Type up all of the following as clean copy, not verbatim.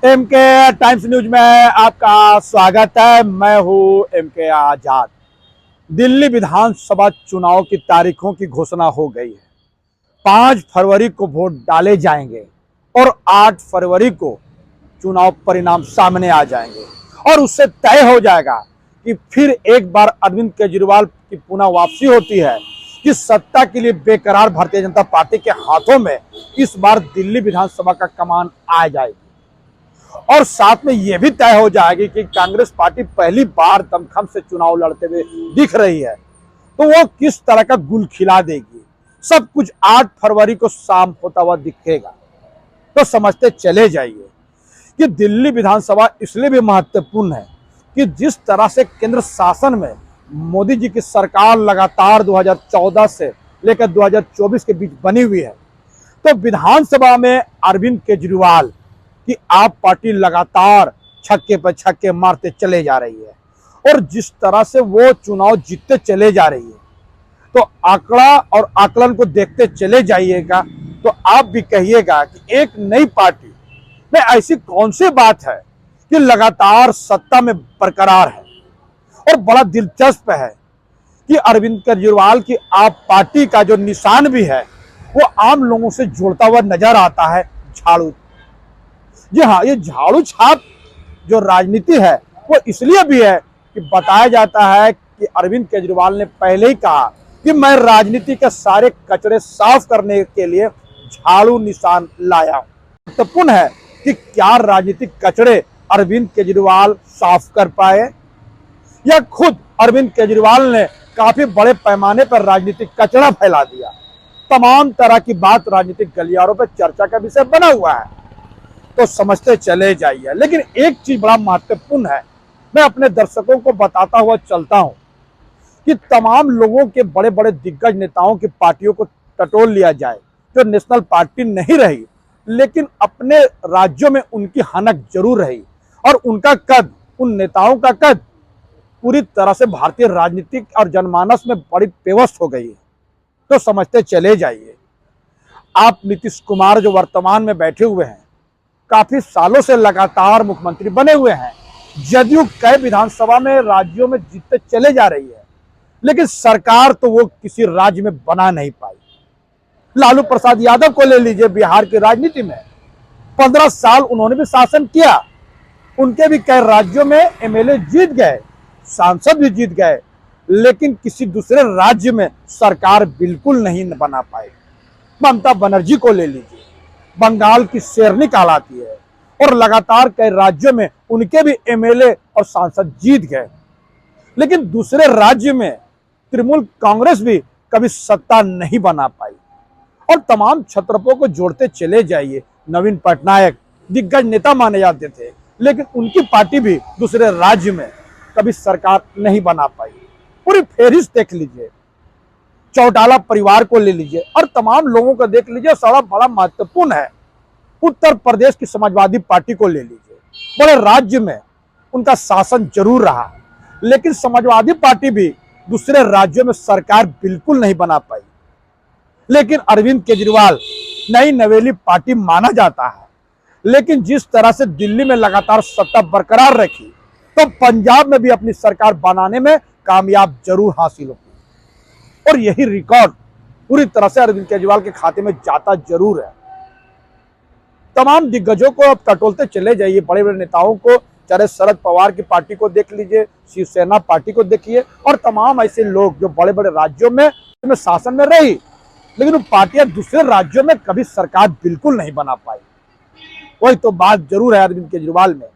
MK times news में आपका स्वागत है। मैं हूं एमके आजाद। दिल्ली विधानसभा चुनाव की तारीखों की घोषणा हो गई है। 5 फरवरी को वोट डाले जाएंगे और 8 फरवरी को चुनाव परिणाम सामने आ जाएंगे और उससे तय हो जाएगा कि फिर एक बार अरविंद केजरीवाल की पुनः वापसी होती है कि सत्ता के लिए बेकरार भारतीय जनता पार्टी के हाथों में इस बार दिल्ली विधानसभा का कमान आ जाएगी और साथ में यह भी तय हो जाएगी कि कांग्रेस पार्टी पहली बार दमखम से चुनाव लड़ते हुए दिख रही है तो वो किस तरह का गुल खिला देगी। सब कुछ 8 फरवरी को शाम होता हुआ दिखेगा। तो समझते चले जाइए कि दिल्ली विधानसभा इसलिए भी महत्वपूर्ण है कि जिस तरह से केंद्र शासन में मोदी जी की सरकार लगातार 2014 से लेकर 2024 के बीच बनी हुई है, तो विधानसभा में अरविंद केजरीवाल कि आप पार्टी लगातार छक्के पर छक्के मारते चले जा रही है और जिस तरह से वो चुनाव जीतते चले जा रही है, तो आंकड़ा और आकलन को देखते चले जाइएगा तो आप भी कहिएगा कि एक नई पार्टी में ऐसी कौन सी बात है कि लगातार सत्ता में बरकरार है। और बड़ा दिलचस्प है कि अरविंद केजरीवाल की आप पार्टी का जो निशान भी है वो आम लोगों से जुड़ता हुआ नजर आता है, झाड़ू। जी हाँ, ये झाड़ू छाप जो राजनीति है वो इसलिए भी है कि बताया जाता है कि अरविंद केजरीवाल ने पहले ही कहा कि मैं राजनीति के सारे कचरे साफ करने के लिए झाड़ू निशान लाया हूं। महत्वपूर्ण है कि क्या राजनीतिक कचरे अरविंद केजरीवाल साफ कर पाए या खुद अरविंद केजरीवाल ने काफी बड़े पैमाने पर राजनीतिक कचरा फैला दिया। तमाम तरह की बात राजनीतिक गलियारों पर चर्चा का विषय बना हुआ है, तो समझते चले जाइए। लेकिन एक चीज बड़ा महत्वपूर्ण है, मैं अपने दर्शकों को बताता हुआ चलता हूं कि तमाम लोगों के बड़े बड़े दिग्गज नेताओं की पार्टियों को टटोल लिया जाए जो नेशनल पार्टी नहीं रही लेकिन अपने राज्यों में उनकी हनक जरूर रही और उनका कद, उन नेताओं का कद पूरी तरह से भारतीय राजनीतिक और जनमानस में बड़ी पेवस्त हो गई है। तो समझते चले जाइए। आप नीतीश कुमार जो वर्तमान में बैठे हुए हैं, काफी सालों से लगातार मुख्यमंत्री बने हुए हैं। जदयू कई विधानसभा में राज्यों में जीतते चले जा रही है लेकिन सरकार तो वो किसी राज्य में बना नहीं पाई। लालू प्रसाद यादव को ले लीजिए, बिहार की राजनीति में 15 साल उन्होंने भी शासन किया, उनके भी कई राज्यों में एमएलए जीत गए, सांसद भी जीत गए, लेकिन किसी दूसरे राज्य में सरकार बिल्कुल नहीं बना पाई। ममता बनर्जी को ले लीजिए, बंगाल की शेरनी कहलाती है और लगातार कई राज्यों में उनके भी एमएलए और सांसद जीत गए, लेकिन दूसरे राज्य में तृणमूल कांग्रेस भी कभी सत्ता नहीं बना पाई। और तमाम छत्रपों को जोड़ते चले जाइए। नवीन पटनायक दिग्गज नेता माने जाते थे लेकिन उनकी पार्टी भी दूसरे राज्य में कभी सरकार नहीं बना पाई। पूरी फेहरिस्त देख लीजिए, चौटाला परिवार को ले लीजिए और तमाम लोगों को देख लीजिए। सारा बड़ा महत्वपूर्ण है। उत्तर प्रदेश की समाजवादी पार्टी को ले लीजिए, बड़े राज्य में उनका शासन जरूर रहा लेकिन समाजवादी पार्टी भी दूसरे राज्यों में सरकार बिल्कुल नहीं बना पाई। लेकिन अरविंद केजरीवाल नई नवेली पार्टी माना जाता है, लेकिन जिस तरह से दिल्ली में लगातार सत्ता बरकरार रखी तो पंजाब में भी अपनी सरकार बनाने में कामयाब जरूर हासिल होगी और यही रिकॉर्ड पूरी तरह से अरविंद केजरीवाल के खाते में जाता जरूर है। तमाम दिग्गजों को अब टटोलते चले जाइए, बड़े बड़े नेताओं को, चाहे शरद पवार की पार्टी को देख लीजिए, शिवसेना पार्टी को देखिए और तमाम ऐसे लोग जो बड़े बड़े राज्यों में शासन में रही लेकिन वो पार्टियां दूसरे राज्यों में कभी सरकार बिल्कुल नहीं बना पाई। वही तो बात जरूर है अरविंद केजरीवाल में,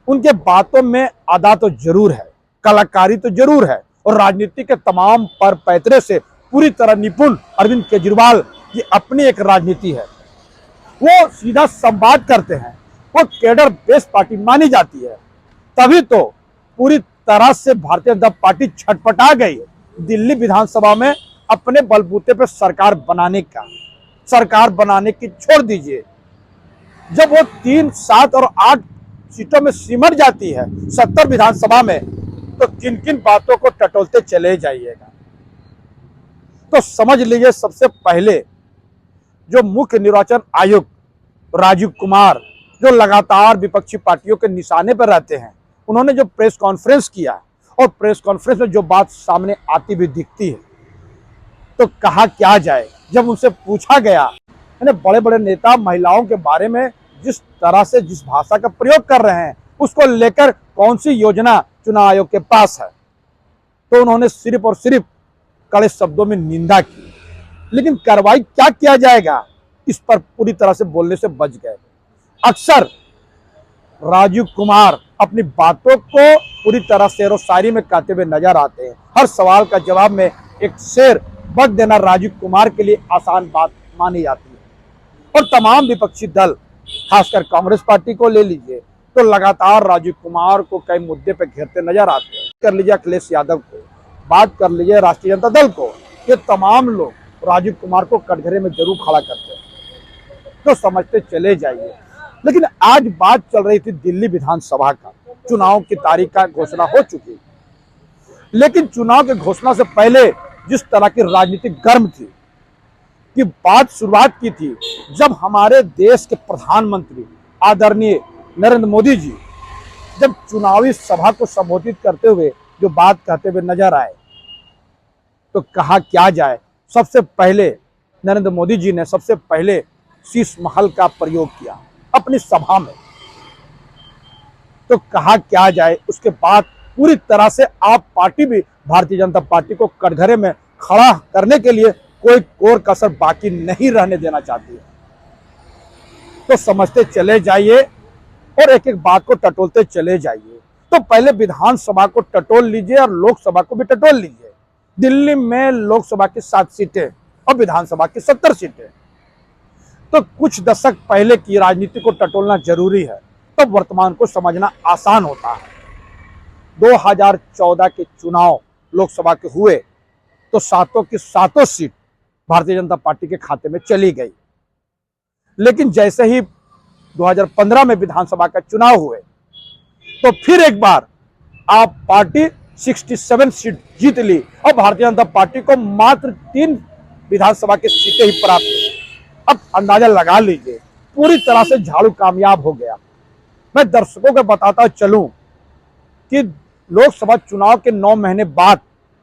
उनके बातों में अदा तो जरूर है, कलाकारी तो जरूर है और राजनीति के तमाम पर पैतरे से पूरी तरह निपुण अरविंद केजरीवाल की अपनी एक राजनीति है। वो सीधा संवाद करते हैं, वो कैडर बेस्ड पार्टी मानी जाती है। तभी तो पूरी तरह से भारतीय जनता पार्टी छटपटा गई दिल्ली विधानसभा में अपने बलबूते पर सरकार बनाने की छोड़ दीजिए। जब वो 3, 7 और 8 सीटों में सिमट जाती है 70 विधानसभा में, तो किन किन बातों को टटोलते चले जाइएगा। तो समझ लीजिए, सबसे पहले जो मुख्य निर्वाचन आयुक्त राजीव कुमार जो लगातार विपक्षी पार्टियों के निशाने पर रहते हैं, उन्होंने जो प्रेस कॉन्फ्रेंस किया और प्रेस कॉन्फ्रेंस में जो बात सामने आती भी दिखती है, तो कहा क्या जाए। जब उनसे पूछा गया, यानी बड़े बड़े नेता महिलाओं के बारे में जिस तरह से जिस भाषा का प्रयोग कर रहे हैं, उसको लेकर कौन सी योजना चुनाव आयोग के पास है, तो उन्होंने सिर्फ और सिर्फ कड़े शब्दों में निंदा की। लेकिन कार्रवाई क्या किया जाएगा, इस पर पूरी तरह से बोलने से बच गए। अक्सर राजीव कुमार अपनी बातों को पूरी तरह शेर व शायरी में कहते हुए नजर आते हैं। हर सवाल का जवाब में एक शेर बक देना राजीव कुमार के लिए आसान बात मानी जाती है। और तमाम विपक्षी दल, खासकर कांग्रेस पार्टी को ले लीजिए, तो लगातार राजीव कुमार को कई मुद्दे पर घेरते नजर आते हैं। कर लीजिए अखिलेश यादव को, बात कर लीजिए राष्ट्रीय जनता दल को, ये तमाम लोग राजीव कुमार को कटघरे में जरूर खड़ा करते हैं, तो समझते चले जाइए। लेकिन आज बात चल रही थी दिल्ली विधानसभा का, चुनाव की तारीख का घोषणा हो चुकी, लेकिन चुनाव की घोषणा से पहले जिस तरह की राजनीतिक गर्म थी कि बात शुरुआत की थी, जब हमारे देश के प्रधानमंत्री आदरणीय नरेंद्र मोदी जी जब चुनावी सभा को संबोधित करते हुए जो बात कहते हुए नजर आए, तो कहा क्या जाए। सबसे पहले नरेंद्र मोदी जी ने सबसे पहले शीश महल का प्रयोग किया अपनी सभा में, तो कहा क्या जाए। उसके बाद पूरी तरह से आप पार्टी भी भारतीय जनता पार्टी को कटघरे में खड़ा करने के लिए कोई कोर कसर बाकी नहीं रहने देना चाहती है, तो समझते चले जाइए और एक एक बात को टटोलते चले जाइए। तो पहले विधानसभा को टटोल लीजिए और लोकसभा को भी टटोल लीजिए। दिल्ली में लोकसभा की 7 सीटें और विधानसभा की 70 सीटें, तो कुछ दशक पहले की राजनीति को टटोलना जरूरी है, तो वर्तमान को समझना आसान होता है। 2014 के चुनाव लोकसभा के हुए तो सातों की सातों सीट भारतीय जनता पार्टी के खाते में चली गई। लेकिन जैसे ही 2015 में विधानसभा का चुनाव हुए, तो फिर एक बार आप पार्टी 67 सीट जीत ली और भारतीय जनता पार्टी को मात्र 3 विधानसभा की सीटें ही प्राप्त हुई। अब अंदाजा लगा लीजिए, पूरी तरह से झाड़ू कामयाब हो गया। मैं दर्शकों को बताता चलूं कि लोकसभा चुनाव के 9 महीने बाद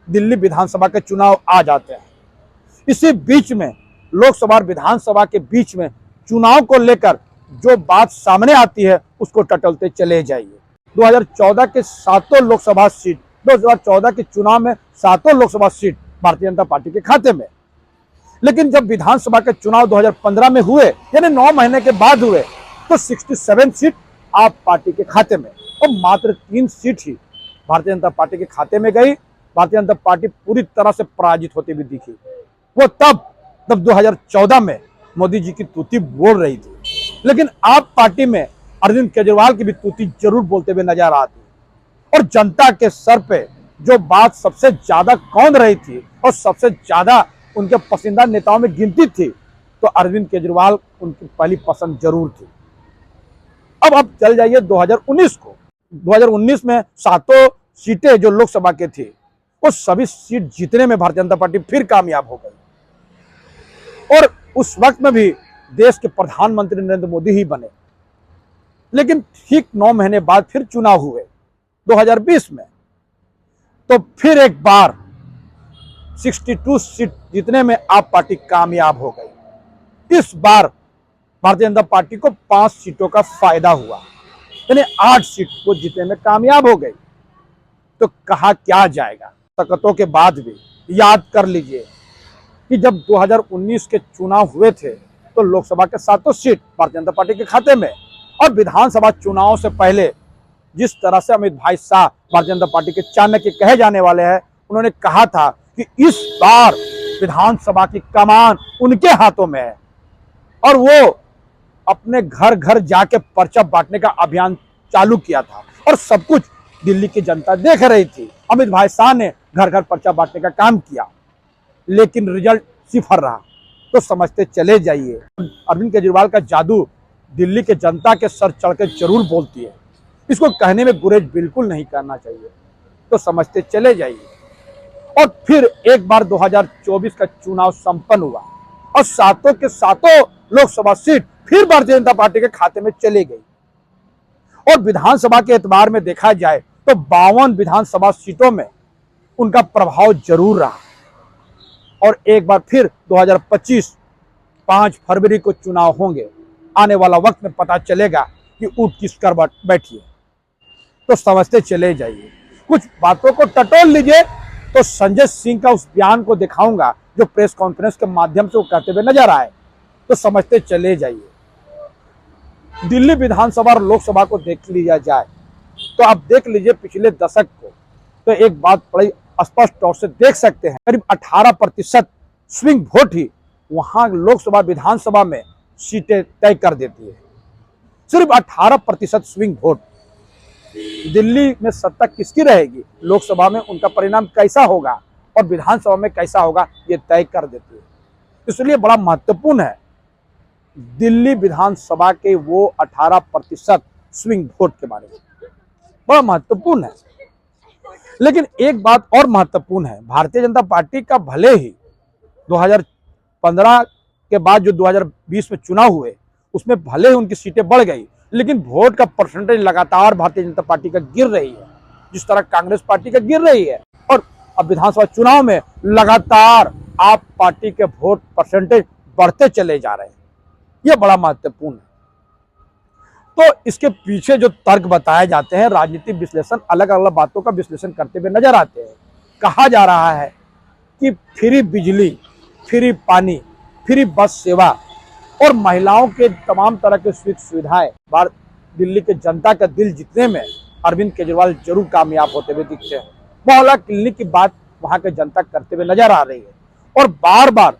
दिल्ली विधानसभा के चुनाव आ जाते हैं। इसी बीच में लोकसभा और विधानसभा के बीच में चुनाव को लेकर जो बात सामने आती है, उसको टटोलते चले जाइए। 2014 के 7 लोकसभा सीट, 2014 के चुनाव में 7 लोकसभा सीट भारतीय जनता पार्टी के खाते में। लेकिन जब विधानसभा के चुनाव 2015 में हुए, यानी 9 महीने के बाद हुए, तो 67 सीट आप पार्टी के खाते में और मात्र 3 सीट ही भारतीय जनता पार्टी के खाते में गई। भारतीय जनता पार्टी पूरी तरह से पराजित होती हुई दिखी। वो तब 2014 में मोदी जी की तूती बोल रही थी, लेकिन आप पार्टी में अरविंद केजरीवाल की भी तूती जरूर बोलते हुए नजर आती। और जनता के सर पे जो बात सबसे ज्यादा कौंध रही थी और सबसे ज्यादा उनके पसंदीदा नेताओं में गिनती थी, तो अरविंद केजरीवाल उनकी पहली पसंद जरूर थी। अब चल जाइए 2019 को। 2019 में 7 सीटें जो लोकसभा के थी, वो सभी सीट जीतने में भारतीय जनता पार्टी फिर कामयाब हो गई और उस वक्त में भी देश के प्रधानमंत्री नरेंद्र मोदी ही बने। लेकिन ठीक 9 महीने बाद फिर चुनाव हुए 2020 में, तो फिर एक बार 62 सीट जीतने में आप पार्टी कामयाब हो गई। इस बार भारतीय जनता पार्टी को 5 सीटों का फायदा हुआ, यानी 8 सीट को जीतने में कामयाब हो गई। तो कहा क्या जाएगा। दिक्कतों के बाद भी याद कर लीजिए कि जब 2019 के चुनाव हुए थे, तो लोकसभा के 7 सीट भारतीय जनता पार्टी के खाते में, और विधानसभा चुनाव से पहले जिस तरह से अमित भाई शाह भारतीय जनता पार्टी के चाणक्य कहे जाने वाले हैं, उन्होंने कहा था कि इस बार विधानसभा की कमान उनके हाथों में है और वो अपने घर घर जाके पर्चा बांटने का अभियान चालू किया था और सब कुछ दिल्ली की जनता देख रही थी। अमित भाई शाह ने घर घर पर्चा बांटने का काम किया, लेकिन रिजल्ट सिफर रहा। तो समझते चले जाइए, अरविंद केजरीवाल का जादू दिल्ली के जनता के सर चढ़ के जरूर बोलती है। इसको कहने में गुरेज बिल्कुल नहीं करना चाहिए। तो समझते चले जाइए। और फिर एक बार 2024 का चुनाव संपन्न हुआ और 7 के 7 लोकसभा सीट फिर भारतीय जनता पार्टी के खाते में चली गई। और विधानसभा के एतबार में देखा जाए तो 52 विधानसभा सीटों में उनका प्रभाव जरूर रहा। और एक बार फिर 2025 5 फरवरी को चुनाव होंगे। आने वाला वक्त में पता चलेगा कि ऊंट किस कर बैठी है। तो समझते चले जाइए, कुछ बातों को टटोल लीजिए। तो संजय सिंह का उस बयान को दिखाऊंगा जो प्रेस कॉन्फ्रेंस के माध्यम से वो कहते हुए नजर आए, तो समझते चले जाइए। दिल्ली विधानसभा और लोकसभा को देख लिया जाए तो आप देख लीजिए पिछले दशक को, तो एक बात बड़ी स्पष्ट तौर से देख सकते हैं, करीब 18% स्विंग वोट ही वहां लोकसभा विधानसभा में सीटें तय कर देती है। सिर्फ 18% स्विंग वोट। दिल्ली में सत्ता किसकी रहेगी, लोकसभा में उनका परिणाम कैसा होगा और विधानसभा में कैसा होगा, ये तय कर देती है। इसलिए बड़ा महत्वपूर्ण है दिल्ली विधानसभा के वो 18% स्विंग वोट के बारे में, बड़ा महत्वपूर्ण है। लेकिन एक बात और महत्वपूर्ण है, भारतीय जनता पार्टी का भले ही 2015 के बाद जो 2020 में चुनाव हुए उसमें भले ही उनकी सीटें बढ़ गई, लेकिन वोट का परसेंटेज लगातार भारतीय जनता पार्टी का गिर रही है, जिस तरह कांग्रेस पार्टी का गिर रही है। और अब विधानसभा चुनाव में लगातार आप पार्टी के वोट परसेंटेज बढ़ते चले जा रहे हैं। यह बड़ा महत्वपूर्ण है। तो इसके पीछे जो तर्क बताए जाते हैं, राजनीतिक विश्लेषण अलग अलग बातों का विश्लेषण करते हुए नजर आते हैं। कहा जा रहा है कि फ्री बिजली, फ्री पानी, फ्री बस सेवा और महिलाओं के तमाम तरह के सुख सुविधाएं दिल्ली के जनता का दिल जीतने में अरविंद केजरीवाल जरूर कामयाब होते हुए दिखते हैं। मोहल्ला क्लिनिक की बात वहां के जनता करते हुए नजर आ रही है। और बार बार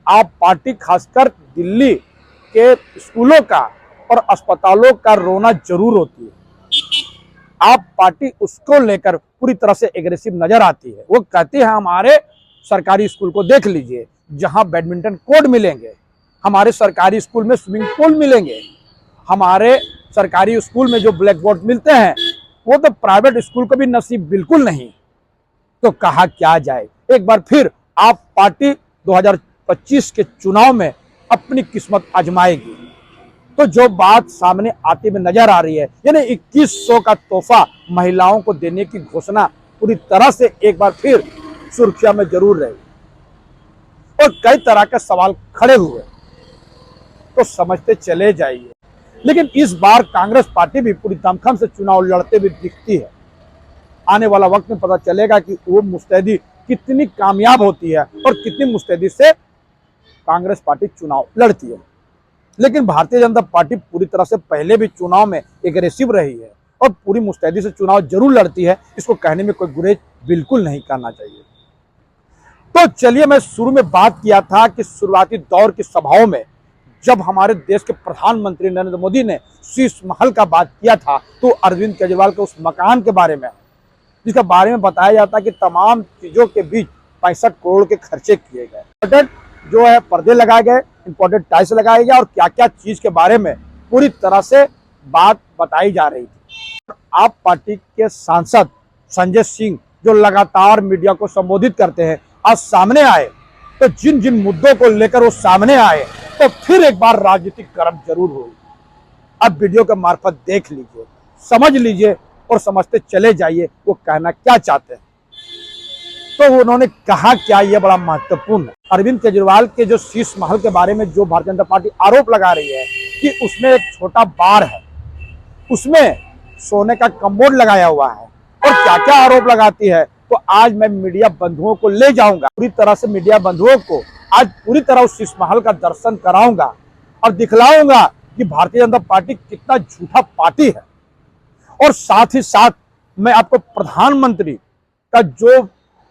आप पार्टी खासकर दिल्ली के स्कूलों का और अस्पतालों का रोना जरूर होती है। आप पार्टी उसको लेकर पूरी तरह से एग्रेसिव नजर आती है। वो कहती है हमारे सरकारी स्कूल को देख लीजिए, जहां बैडमिंटन कोर्ट मिलेंगे, हमारे सरकारी स्कूल में स्विमिंग पूल मिलेंगे, हमारे सरकारी स्कूल में जो ब्लैक बोर्ड मिलते हैं वो तो प्राइवेट स्कूल को भी नसीब बिल्कुल नहीं। तो कहा क्या जाए, एक बार फिर आप पार्टी 2025 के चुनाव में अपनी किस्मत आजमाएगी। तो जो बात सामने आती में नजर आ रही है, यानी 2100 का तोहफा महिलाओं को देने की घोषणा पूरी तरह से एक बार फिर सुर्खियों में जरूर रही और कई तरह के सवाल खड़े हुए। तो समझते चले जाइए। लेकिन इस बार कांग्रेस पार्टी भी पूरी दमखम से चुनाव लड़ते हुए दिखती है। आने वाला वक्त में पता चलेगा कि वो मुस्तैदी कितनी कामयाब होती है और कितनी मुस्तैदी से कांग्रेस पार्टी चुनाव लड़ती है। लेकिन भारतीय जनता पार्टी पूरी तरह से पहले भी चुनाव में एग्रेसिव रही है और पूरी मुस्तैदी से चुनाव जरूर लड़ती है। इसको कहने में कोई गुरेज बिल्कुल नहीं करना चाहिए। तो चलिए, मैं शुरू में बात किया था कि शुरुआती दौर की सभाओं में जब हमारे देश के प्रधानमंत्री नरेंद्र मोदी ने शीश महल का बात किया था, तो अरविंद केजरीवाल के उस मकान के बारे में, जिसके बारे में बताया जाता है कि तमाम चीजों के बीच 65 करोड़ के खर्चे किए गए, इंपोर्टेड जो है पर्दे लगाए गए, इंपोर्टेड टाइल्स लगाए गए और क्या क्या चीज के बारे में पूरी तरह से बात बताई जा रही थी। आप पार्टी के सांसद संजय सिंह जो लगातार मीडिया को संबोधित करते हैं, आज सामने आए। तो जिन जिन मुद्दों को लेकर वो सामने आए, तो फिर एक बार राजनीतिक गर्म जरूर हुई। अब वीडियो के मार्फत देख लीजिए, समझ लीजिए और समझते चले जाइए वो कहना क्या चाहते हैं। तो उन्होंने कहा क्या, यह बड़ा महत्वपूर्ण है। अरविंद केजरीवाल के जो शीश महल के बारे में जो भारतीय जनता पार्टी आरोप लगा रही है कि उसमें एक छोटा बार है, उसमें सोने का कमोड लगाया हुआ है और क्या क्या आरोप लगाती है, तो आज मैं मीडिया बंधुओं को ले जाऊंगा, पूरी तरह से मीडिया बंधुओं को आज पूरी तरह उस शीश महल का दर्शन कराऊंगा और दिखलाऊंगा कि भारतीय जनता पार्टी कितना झूठा पार्टी है। और साथ ही साथ मैं आपको प्रधानमंत्री का जो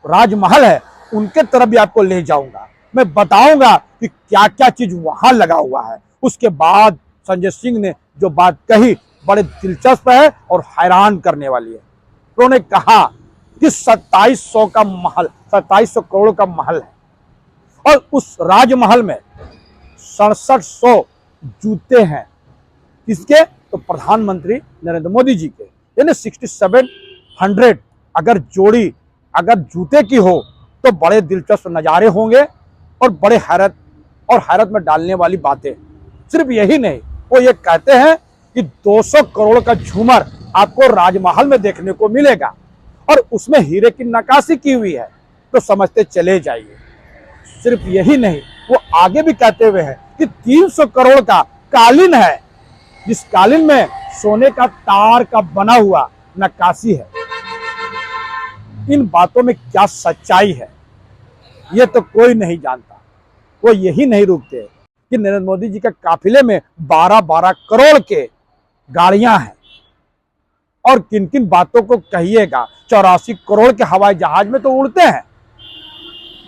राजमहल है उनके तरफ भी आपको ले जाऊंगा। मैं बताऊंगा कि क्या क्या चीज वहां लगा हुआ है। उसके बाद संजय सिंह ने जो बात कही बड़े दिलचस्प है और हैरान करने वाली है। उन्होंने कहा कि 2700 का महल, 2700 करोड़ का महल है और उस राजमहल में 6700 जूते हैं। किसके? तो प्रधानमंत्री नरेंद्र मोदी जी के, यानी 6700 अगर जोड़ी अगर जूते की हो तो बड़े दिलचस्प नज़ारे होंगे और बड़े हैरत में डालने वाली बातें। सिर्फ यही नहीं, वो ये कहते हैं कि 200 करोड़ का झूमर आपको राजमहल में देखने को मिलेगा और उसमें हीरे की नक्काशी की हुई है, तो समझते चले जाइए। सिर्फ यही नहीं, वो आगे भी कहते हुए हैं कि 300 करोड़ का कालीन है, जिस कालीन में सोने का तार का बना हुआ नक्काशी है। इन बातों में क्या सच्चाई है, ये तो कोई नहीं जानता। वो यही नहीं रुकते कि नरेंद्र मोदी जी के काफिले में 12-12 करोड़ के गाड़ियां हैं, और किन किन बातों को कहिएगा। 84 करोड़ के हवाई जहाज में तो उड़ते हैं,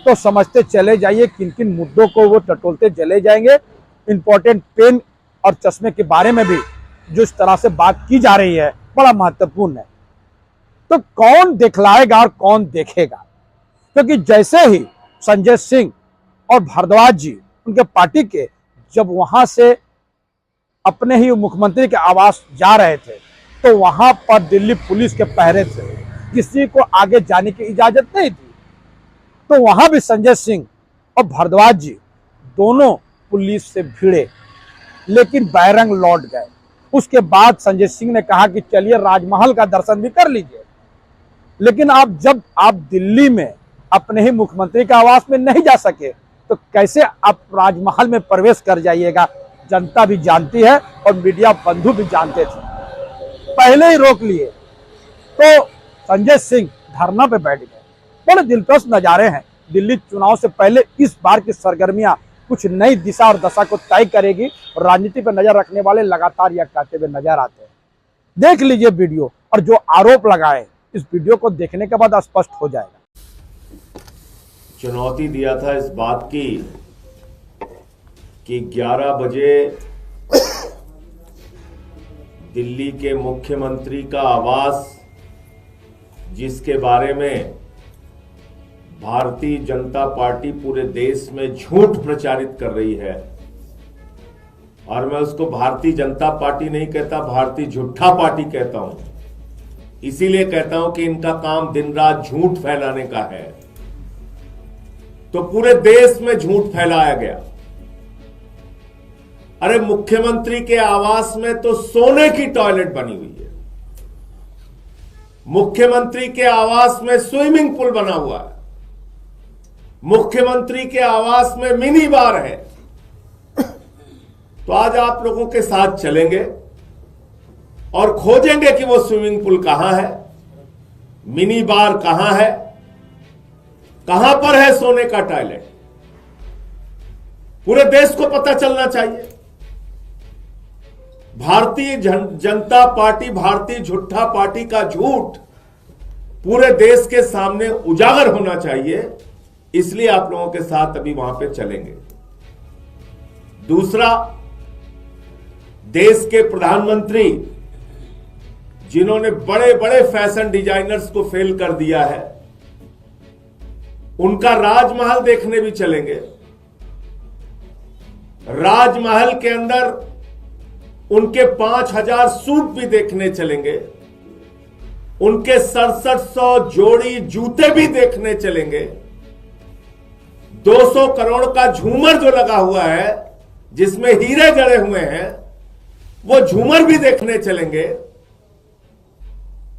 तो समझते चले जाइए किन किन मुद्दों को वो टटोलते चले जाएंगे। इंपॉर्टेंट पेन और चश्मे के बारे में भी जो इस तरह से बात की जा रही है, बड़ा महत्वपूर्ण है। तो कौन दिखलाएगा और कौन देखेगा? क्योंकि जैसे ही संजय सिंह और भारद्वाज जी उनके पार्टी के जब वहां से अपने ही मुख्यमंत्री के आवास जा रहे थे, तो वहां पर दिल्ली पुलिस के पहरे थे, किसी को आगे जाने की इजाजत नहीं थी। तो वहां भी संजय सिंह और भारद्वाज जी दोनों पुलिस से भिड़े, लेकिन बैरंग लौट गए। उसके बाद संजय सिंह ने कहा कि चलिए राजमहल का दर्शन भी कर लीजिए। लेकिन जब आप दिल्ली में अपने ही मुख्यमंत्री के आवास में नहीं जा सके, तो कैसे आप राजमहल में प्रवेश कर जाइएगा? जनता भी जानती है और मीडिया बंधु भी जानते थे, पहले ही रोक लिए। तो संजय सिंह धरना पे बैठ गए। बड़े दिलचस्प नजारे हैं। दिल्ली चुनाव से पहले इस बार की सरगर्मियां कुछ नई दिशा और दशा को तय करेगी, और राजनीति पर नजर रखने वाले लगातार यह कहते हुए नजर आते हैं। देख लीजिए वीडियो, और जो आरोप लगाए इस वीडियो को देखने के बाद स्पष्ट हो जाएगा। चुनौती दिया था इस बात की कि 11 बजे दिल्ली के मुख्यमंत्री का आवास, जिसके बारे में भारतीय जनता पार्टी पूरे देश में झूठ प्रचारित कर रही है, और मैं उसको भारतीय जनता पार्टी नहीं कहता, भारतीय झूठा पार्टी कहता हूं। इसीलिए कहता हूं कि इनका काम दिन रात झूठ फैलाने का है। तो पूरे देश में झूठ फैलाया गया। अरे मुख्यमंत्री के आवास में तो सोने की टॉयलेट बनी हुई है, मुख्यमंत्री के आवास में स्विमिंग पूल बना हुआ है, मुख्यमंत्री के आवास में मिनी बार है। तो आज आप लोगों के साथ चलेंगे और खोजेंगे कि वो स्विमिंग पूल कहां है, मिनी बार कहां है, कहां पर है सोने का टॉयलेट। पूरे देश को पता चलना चाहिए। भारतीय जनता पार्टी, भारतीय झूठा पार्टी का झूठ पूरे देश के सामने उजागर होना चाहिए। इसलिए आप लोगों के साथ अभी वहां पे चलेंगे। दूसरा, देश के प्रधानमंत्री जिन्होंने बड़े बड़े फैशन डिजाइनर्स को फेल कर दिया है, उनका राजमहल देखने भी चलेंगे। राजमहल के अंदर उनके 5000 सूट भी देखने चलेंगे, उनके 6700 जोड़ी जूते भी देखने चलेंगे। 200 करोड़ का झूमर जो लगा हुआ है, जिसमें हीरे जड़े हुए हैं, वो झूमर भी देखने चलेंगे।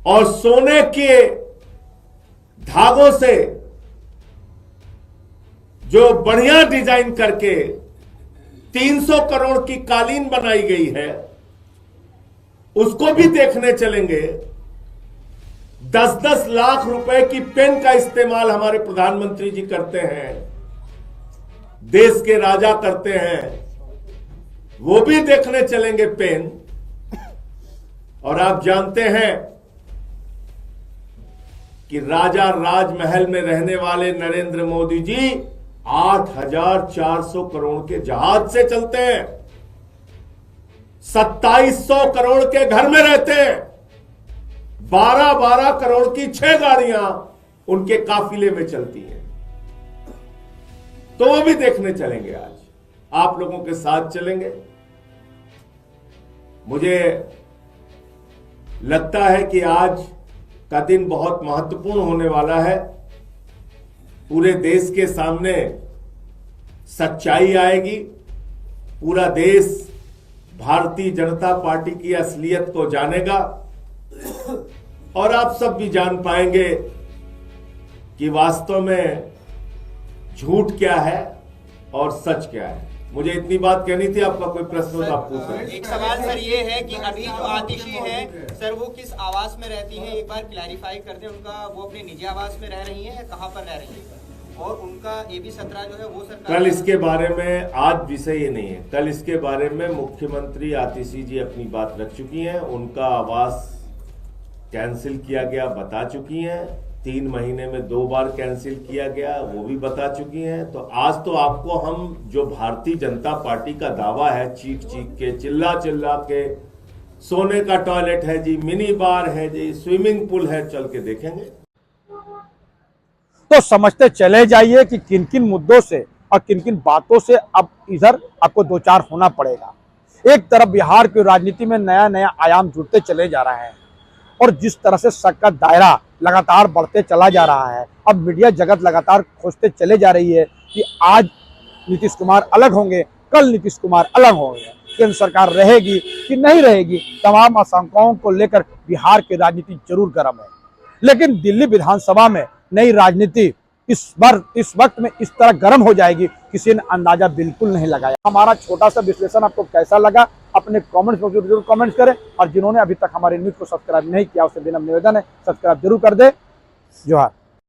और सोने के धागों से जो बढ़िया डिजाइन करके 300 करोड़ की कालीन बनाई गई है, उसको भी देखने चलेंगे। 10-10 लाख रुपए की पेन का इस्तेमाल हमारे प्रधानमंत्री जी करते हैं, देश के राजा करते हैं, वो भी देखने चलेंगे पेन। और आप जानते हैं कि राजा राजमहल में रहने वाले नरेंद्र मोदी जी 8400 करोड़ के जहाज से चलते हैं, 2700 करोड़ के घर में रहते हैं, 12-12 करोड़ की 6 गाड़ियां उनके काफिले में चलती हैं। तो वो भी देखने चलेंगे। आज आप लोगों के साथ चलेंगे। मुझे लगता है कि आज का दिन बहुत महत्वपूर्ण होने वाला है। पूरे देश के सामने सच्चाई आएगी, पूरा देश भारतीय जनता पार्टी की असलियत को जानेगा और आप सब भी जान पाएंगे कि वास्तव में झूठ क्या है और सच क्या है। मुझे इतनी बात कहनी थी। आपका कोई प्रश्न हो तो आप पूछ सकते हैं। एक सवाल सर ये है कि अभी जो आतिशी है सर वो किस आवास में रहती है, एक बार क्लैरिफाई कर दें। उनका वो अपने निजी आवास में रह रही है या कहाँ पर रह रही है? और उनका AB 17 जो है वो सरकार कल इसके बारे में, आज विषय ये नहीं है, कल इसके बारे में मुख्यमंत्री आतिशी जी अपनी बात रख चुकी हैं। उनका आवास कैंसिल किया गया बता चुकी हैं। 3 महीने में 2 बार कैंसिल किया गया वो भी बता चुकी हैं। तो आज तो आपको हम जो भारतीय जनता पार्टी का दावा है, चीख चीख के, चिल्ला चिल्ला के, सोने का टॉयलेट है जी, मिनी बार है जी, स्विमिंग पूल है, चल के देखेंगे। तो समझते चले जाइए कि किन किन मुद्दों से और किन किन बातों से अब इधर आपको दो चार होना पड़ेगा। एक तरफ बिहार की राजनीति में नया नया आयाम जुड़ते चले जा रहे हैं और जिस तरह से शक का दायरा लगातार बढ़ते चला जा रहा है, अब मीडिया जगत लगातार खोजते चले जा रही है कि आज नीतीश कुमार अलग होंगे, कल नीतीश कुमार अलग होंगे, केंद्र सरकार रहेगी कि नहीं रहेगी। तमाम आशंकाओं को लेकर बिहार की राजनीति जरूर गर्म है, लेकिन दिल्ली विधानसभा में नई राजनीति इस वक्त में इस तरह गर्म हो जाएगी किसी ने अंदाजा बिल्कुल नहीं लगाया। हमारा छोटा सा विश्लेषण आपको कैसा लगा अपने कमेंट्स में जरूर कमेंट्स करें और जिन्होंने अभी तक हमारे न्यूज़ को सब्सक्राइब नहीं किया उससे विनम्र निवेदन है सब्सक्राइब जरूर कर दे। जोहार।